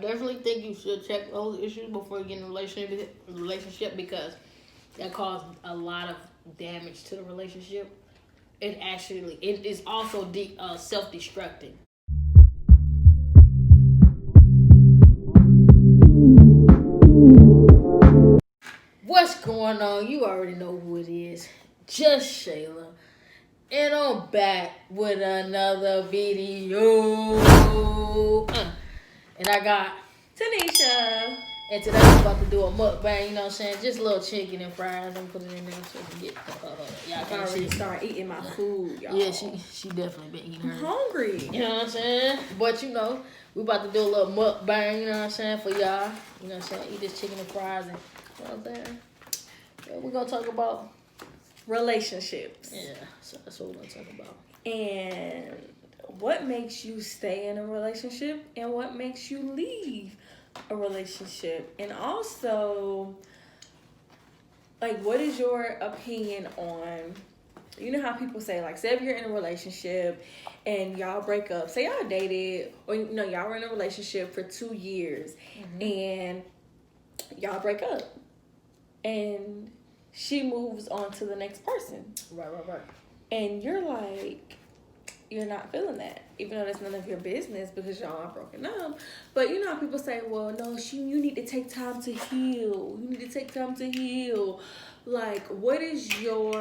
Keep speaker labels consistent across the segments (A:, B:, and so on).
A: definitely think you should check those issues before you get in a relationship because that caused a lot of damage to the relationship. It is also self-destructing. What's going on? You already know who it is. Just Shayla. And I'm back with another video. And I got
B: Tanisha.
A: And today we're about to do a mukbang, you know what I'm saying? Just a little chicken and fries. I'm put it in there so we can get
B: y'all can already start eating my food, y'all.
A: Yeah, she definitely been eating her.
B: I'm hungry.
A: You know what I'm saying? But you know, we about to do a little mukbang, you know what I'm saying, for y'all. You know what I'm saying? Eat this chicken and fries and you know what I'm saying? Yeah, we're gonna talk about
B: relationships.
A: Yeah, so that's what we're gonna talk about.
B: And what makes you stay in a relationship and what makes you leave a relationship, and also like what is your opinion on, you know how people say, like, say if you're in a relationship and y'all break up, say y'all dated or you know y'all were in a relationship for 2 years and y'all break up and she moves on to the next person,
A: right,
B: and you're like, you're not feeling that, even though that's none of your business because y'all are broken up. But you know how people say, well, no, you need to take time to heal. You need to take time to heal. Like, what is your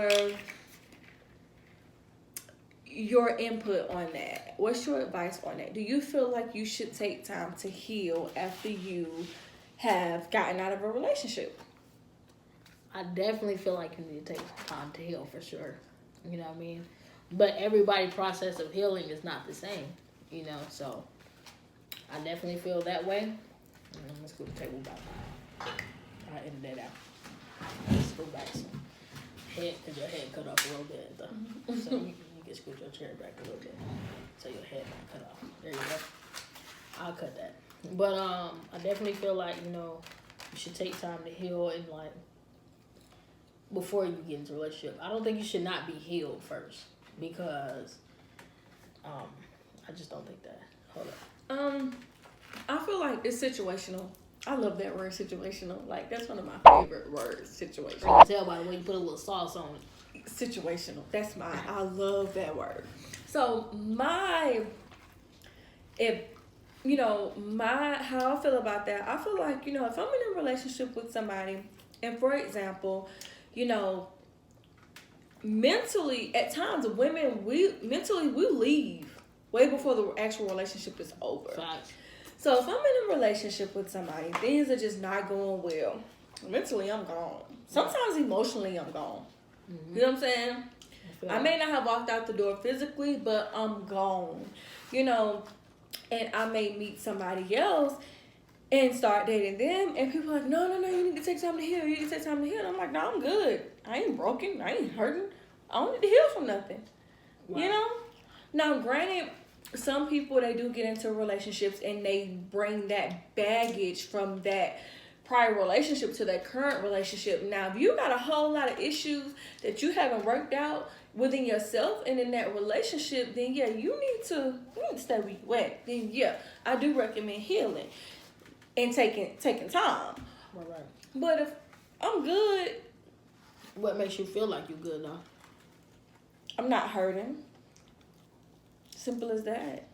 B: input on that? What's your advice on that? Do you feel like you should take time to heal after you have gotten out of a relationship?
A: I definitely feel like you need to take time to heal for sure. You know what I mean? But everybody's process of healing is not the same, you know, so I definitely feel that way. Let's go to the table back. I ended that out. Let's go back some. Because your head cut off a little bit, though. So you can scoot your chair back a little bit so your head not cut off. There you go. I'll cut that. But I definitely feel like, you know, you should take time to heal and, like, before you get into a relationship. I don't think you should not be healed first. Because I just don't think that. Hold up.
B: I feel like it's situational. I love that word, situational. Like, that's one of my favorite words, situational.
A: You can tell by the way you put a little sauce on it.
B: Situational. That's mine. I love that word. So how I feel about that, I feel like, you know, if I'm in a relationship with somebody, and for example, you know, mentally, at times, women, we leave way before the actual relationship is over.
A: Facts.
B: So if I'm in a relationship with somebody, things are just not going well. Mentally, I'm gone. Sometimes emotionally, I'm gone. Mm-hmm. You know what I'm saying? I may not have walked out the door physically, but I'm gone. You know, and I may meet somebody else and start dating them, and people are like, no, you need to take time to heal. You need to take time to heal. And I'm like, no, I'm good. I ain't broken. I ain't hurting. I don't need to heal from nothing. Wow. You know? Now, granted, some people, they do get into relationships and they bring that baggage from that prior relationship to that current relationship. Now, if you got a whole lot of issues that you haven't worked out within yourself and in that relationship, then yeah, you need to stay where you at. Then yeah, I do recommend healing and taking time.
A: Right.
B: But if I'm good,
A: what makes you feel like you're good now?
B: I'm not hurting. Simple as that.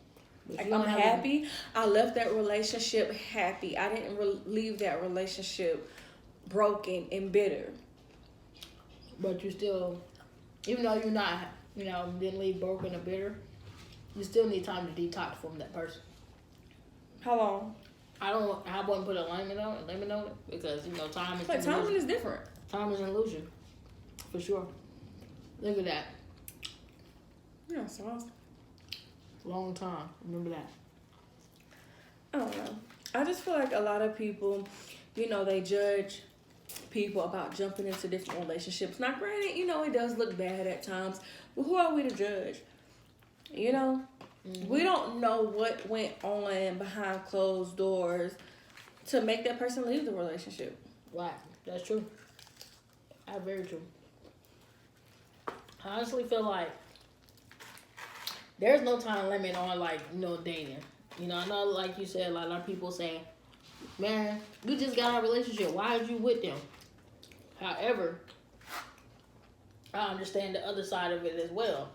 B: Like, I'm happy. I left that relationship happy. I didn't leave that relationship broken and bitter.
A: But you still, even though you're not, you know, didn't leave broken or bitter, you still need time to detox from that person.
B: How long?
A: I wouldn't put a limit on it because, you know, time is
B: timing is different.
A: Time is an illusion, for sure. Look at that.
B: Yeah, so
A: long time. Remember that.
B: I don't know. I just feel like a lot of people, you know, they judge people about jumping into different relationships. Now, granted, you know, it does look bad at times, but who are we to judge? You know? Mm-hmm. We don't know what went on behind closed doors to make that person leave the relationship.
A: Right. That's true. That's very true. I honestly feel like there's no time limit on, like, you know, dating. You know, I know, like you said, a lot of people say, man, you just got out of a relationship. Why are you with them? However, I understand the other side of it as well.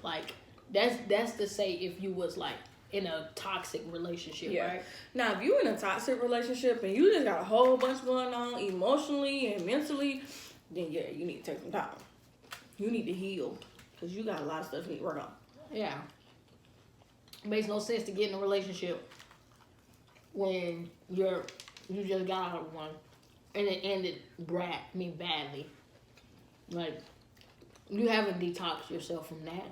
A: Like, that's to say if you was like in a toxic relationship, right?
B: Now, if you in a toxic relationship and you just got a whole bunch going on emotionally and mentally, then yeah, you need to take some time. You need to heal because you got a lot of stuff you need to work on.
A: Yeah. It makes no sense to get in a relationship when you just got out of one and it ended badly. Like, you haven't detoxed yourself from that.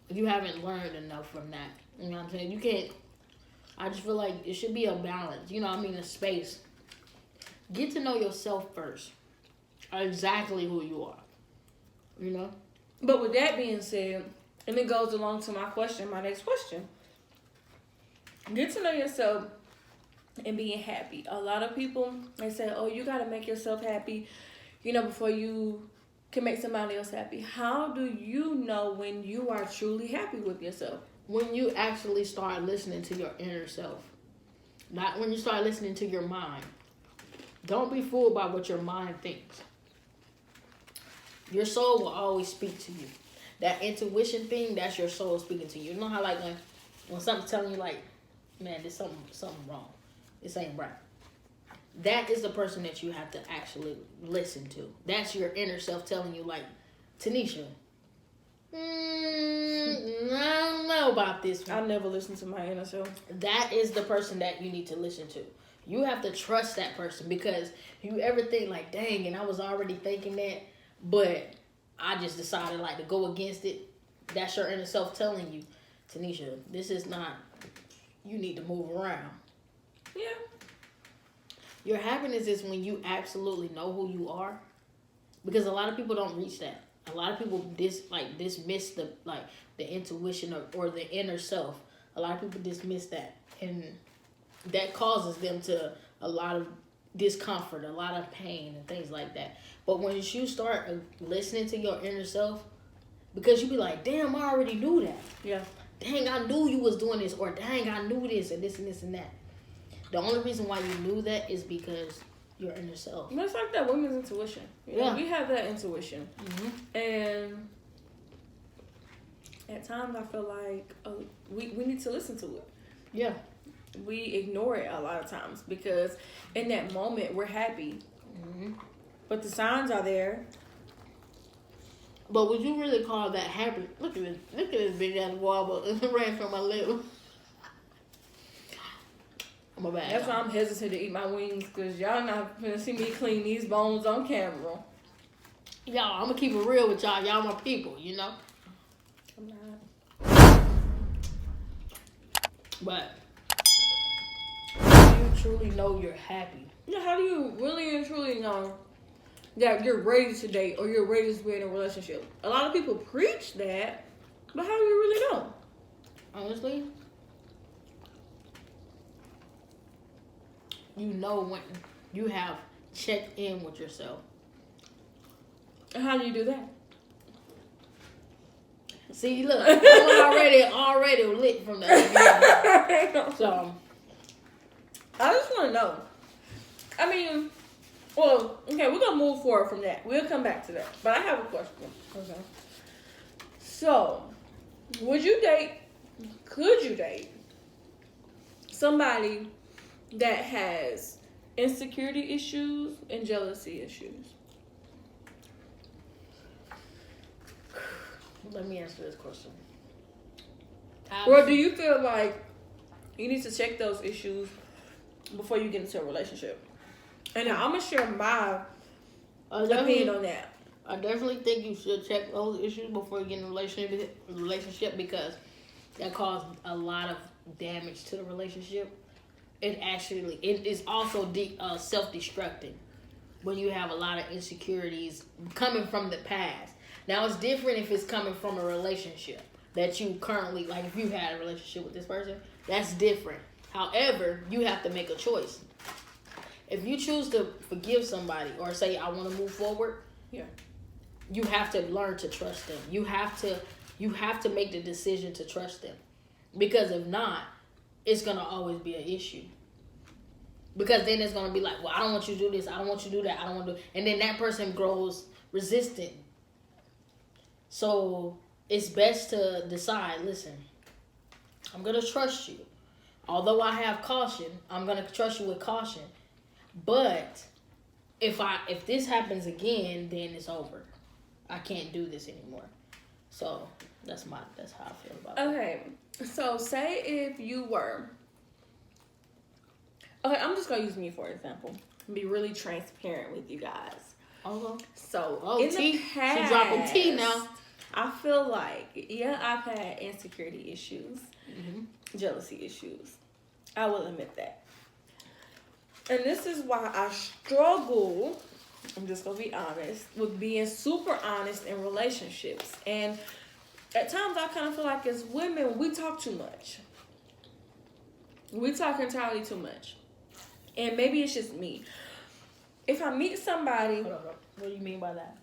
A: You haven't learned enough from that. You know what I'm saying? You can't. I just feel like it should be a balance. You know what I mean? A space. Get to know yourself first. Exactly who you are. You know?
B: But with that being said, and it goes along to my next question. Get to know yourself and being happy. A lot of people, they say, oh, you got to make yourself happy, before you can make somebody else happy. How do you know when you are truly happy with yourself?
A: When you actually start listening to your inner self. Not when you start listening to your mind. Don't be fooled by what your mind thinks. Your soul will always speak to you. That intuition thing, that's your soul speaking to you. You know how like when something's telling you like, man, there's something wrong. This ain't right. That is the person that you have to actually listen to. That's your inner self telling you like, Tanisha, I don't know about this one.
B: I never listen to my inner self.
A: That is the person that you need to listen to. You have to trust that person because you ever think like, dang, and I was already thinking that, but I just decided like to go against it. That's your inner self telling you, Tanisha, this is not, you need to move around.
B: Yeah.
A: Your happiness is when you absolutely know who you are, because a lot of people don't reach that. A lot of people dismiss the intuition or the inner self. A lot of people dismiss that, and that causes them to a lot of discomfort, a lot of pain, and things like that. But when you start listening to your inner self, because you be like, damn, I already knew that.
B: Yeah.
A: Dang, I knew you was doing this, or dang, I knew this, and this and this and that. The only reason why you knew that is because your inner self.
B: It's like that women's intuition. We have that intuition.
A: Mm-hmm.
B: And at times I feel like we need to listen to it.
A: Yeah.
B: We ignore it a lot of times because in that moment we're happy.
A: Mm-hmm.
B: But the signs are there.
A: But would you really call that happy? Look at this big ass wobble. It ran from my lip. My bad.
B: That's why I'm hesitant to eat my wings because y'all not gonna see me clean these bones on camera.
A: Y'all, I'm gonna keep it real with y'all. Y'all my people, you know?
B: I'm not.
A: But how do you truly know you're happy?
B: Yeah, how do you really and truly know that you're ready to date or you're ready to be in a relationship? A lot of people preach that, but how do you really know?
A: Honestly, you know when you have checked in with yourself.
B: And how do you do that?
A: See, look, I'm already lit from the other. So,
B: I just want to know. I mean, well, okay, we're going to move forward from that. We'll come back to that. But I have a question. Okay. So, could you date somebody that has insecurity issues and jealousy issues?
A: Let me answer this question.
B: Or do you feel like you need to check those issues before you get into a relationship? And I'm going to share my opinion on that.
A: I definitely think you should check those issues before you get in a relationship because that caused a lot of damage to the relationship. It is also self-destructing when you have a lot of insecurities coming from the past. Now, it's different if it's coming from a relationship that you currently, like if you had a relationship with this person, that's different. However, you have to make a choice. If you choose to forgive somebody or say, I want to move forward, you have to learn to trust them. You have to make the decision to trust them. Because if not, it's going to always be an issue. Because then it's gonna be like, well, I don't want you to do this, I don't want you to do that, I don't want to do, and then that person grows resistant. So it's best to decide, listen, I'm gonna trust you. Although I have caution, I'm gonna trust you with caution. But if this happens again, then it's over. I can't do this anymore. So that's how I feel about it.
B: Okay. So say if you were, okay, I'm just gonna use me for example. Be really transparent with you guys.
A: Okay.
B: So in
A: tea.
B: the past,
A: She dropping tea now.
B: I feel like I've had insecurity issues, jealousy issues. I will admit that, and this is why I struggle. I'm just gonna be honest with being super honest in relationships, and at times I kind of feel like as women we talk too much. We talk entirely too much, and maybe it's just me. If I meet somebody,
A: Hold on. What do you mean by that?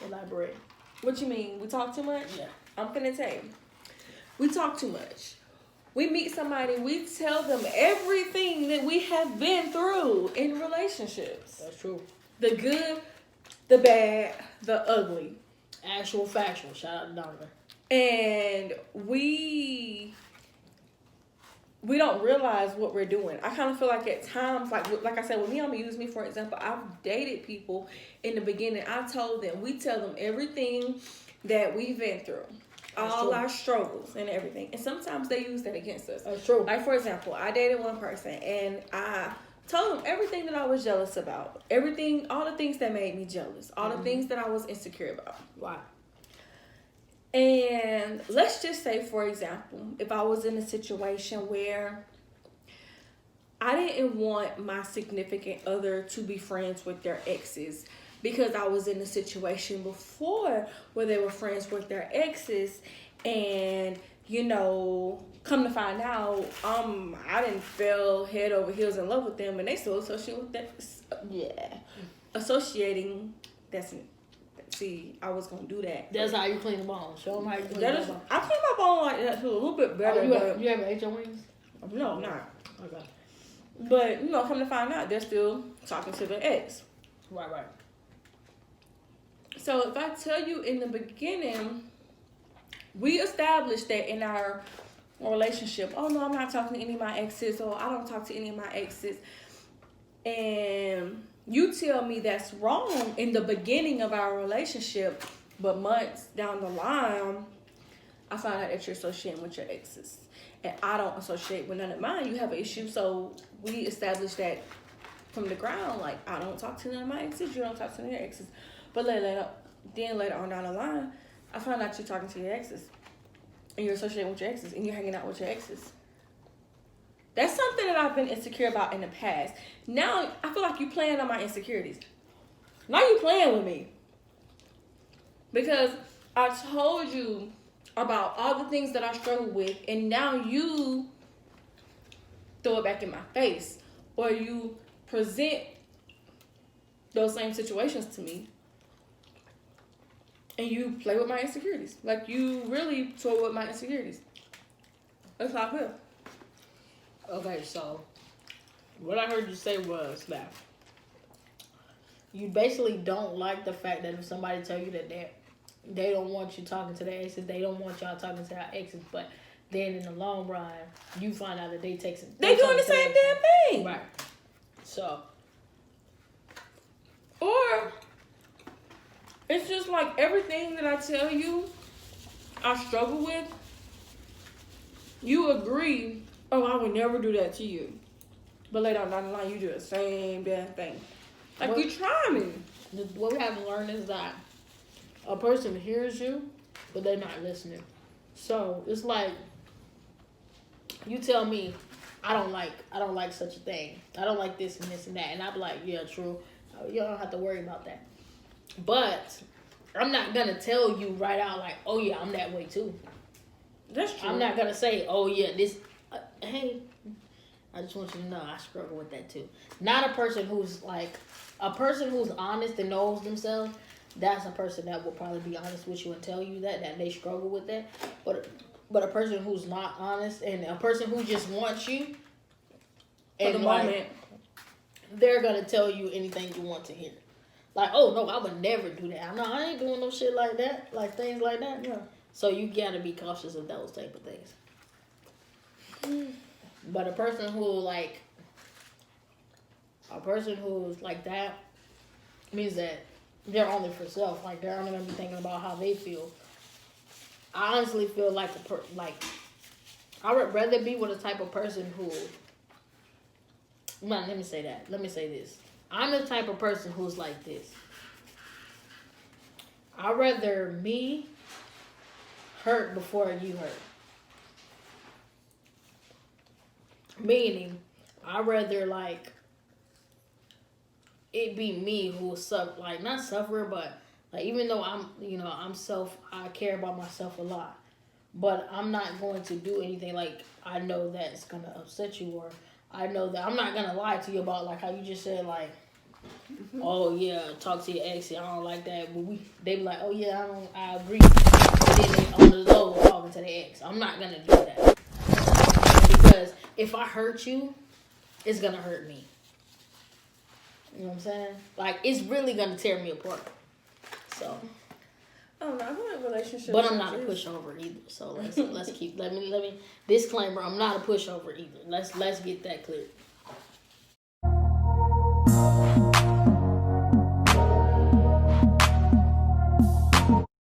A: Elaborate.
B: What you mean? We talk too much?
A: Yeah.
B: I'm finna tell you. We talk too much. We meet somebody, we tell them everything that we have been through in relationships.
A: That's true.
B: The good, the bad, the ugly.
A: Actual factual. Shout out to Donovan.
B: And we don't realize what we're doing. I kind of feel like at times, like I said, with me, I'm gonna use me for example. I've dated people in the beginning. I told them, we tell them everything that we've been through, all our struggles and everything. And sometimes they use that against us.
A: That's true.
B: Like for example, I dated one person and I told them everything that I was jealous about, everything, all the things that made me jealous, all the things that I was insecure about.
A: Why?
B: And let's just say, for example, if I was in a situation where I didn't want my significant other to be friends with their exes because I was in a situation before where they were friends with their exes, and come to find out, I didn't fell head over heels in love with them, and they still associate with that. Yeah, associating. See, I was gonna do that.
A: That's how you clean the bone. Show them how you clean the bone.
B: I clean my bone like that too, a little bit better.
A: You ever ate your wings?
B: No, I'm not.
A: Okay.
B: But come to find out, they're still talking to their ex.
A: Right.
B: So if I tell you in the beginning, we established that in our relationship. Oh no, I'm not talking to any of my exes, or I don't talk to any of my exes, and you tell me that's wrong in the beginning of our relationship, but months down the line, I find out that you're associating with your exes. And I don't associate with none of mine. You have an issue, so we established that from the ground. Like, I don't talk to none of my exes, you don't talk to their exes. But later on down the line, I find out you're talking to your exes. And you're associating with your exes, and you're hanging out with your exes. That's something that I've been insecure about in the past. Now, I feel like you playing on my insecurities. Now you playing with me. Because I told you about all the things that I struggle with, and now you throw it back in my face. Or you present those same situations to me, and you play with my insecurities. Like, you really toy with my insecurities. That's how I feel.
A: Okay, so what I heard you say was that you basically don't like the fact that if somebody tell you that they don't want you talking to their exes, they don't want y'all talking to their exes, but then in the long run, you find out that they doing
B: the same damn thing.
A: Right. So.
B: Or it's just like everything that I tell you I struggle with, you agree, oh, I would never do that to you. But later on down the line, you do the same damn thing. Like, you try me.
A: What we have to learn is that a person hears you, but they're not listening. So it's like you tell me, I don't like such a thing. I don't like this and this and that, and I'm like, yeah, true. You don't have to worry about that. But I'm not gonna tell you right out like, oh yeah, I'm that way too.
B: That's true.
A: I'm not gonna say, oh yeah, this. Hey, I just want you to know I struggle with that too. Not a person who's honest and knows themselves. That's a person that will probably be honest with you and tell you that they struggle with that. But a person who's not honest and a person who just wants you
B: for the moment.
A: they're gonna tell you anything you want to hear. Like, oh no, I would never do that. No, I ain't doing no shit like that. Like things like that.
B: Yeah.
A: So you gotta be cautious of those type of things. But a person who's like that means that they're only for self. Like they're only gonna be thinking about how they feel. I honestly feel like I would rather be with a type of person who. Well, let me say that. Let me say this. I'm the type of person who's like this. I'd rather me hurt before you hurt. Meaning, I'd rather like it be me who will suffer, like not suffer, but like even though I care about myself a lot, but I'm not going to do anything like I know that's gonna upset you, or I know that I'm not gonna lie to you about like how you just said like, oh yeah, talk to your ex, I don't like that, but they be like, oh yeah, I agree, and then they on the low talking to the ex. I'm not gonna do that because if I hurt you, it's gonna hurt me. You know what I'm saying? Like it's really gonna tear me apart. So.
B: I don't know. I feel like relationships.
A: But I'm not a pushover either. So let's keep let me disclaimer. I'm not a pushover either. Let's get that clear.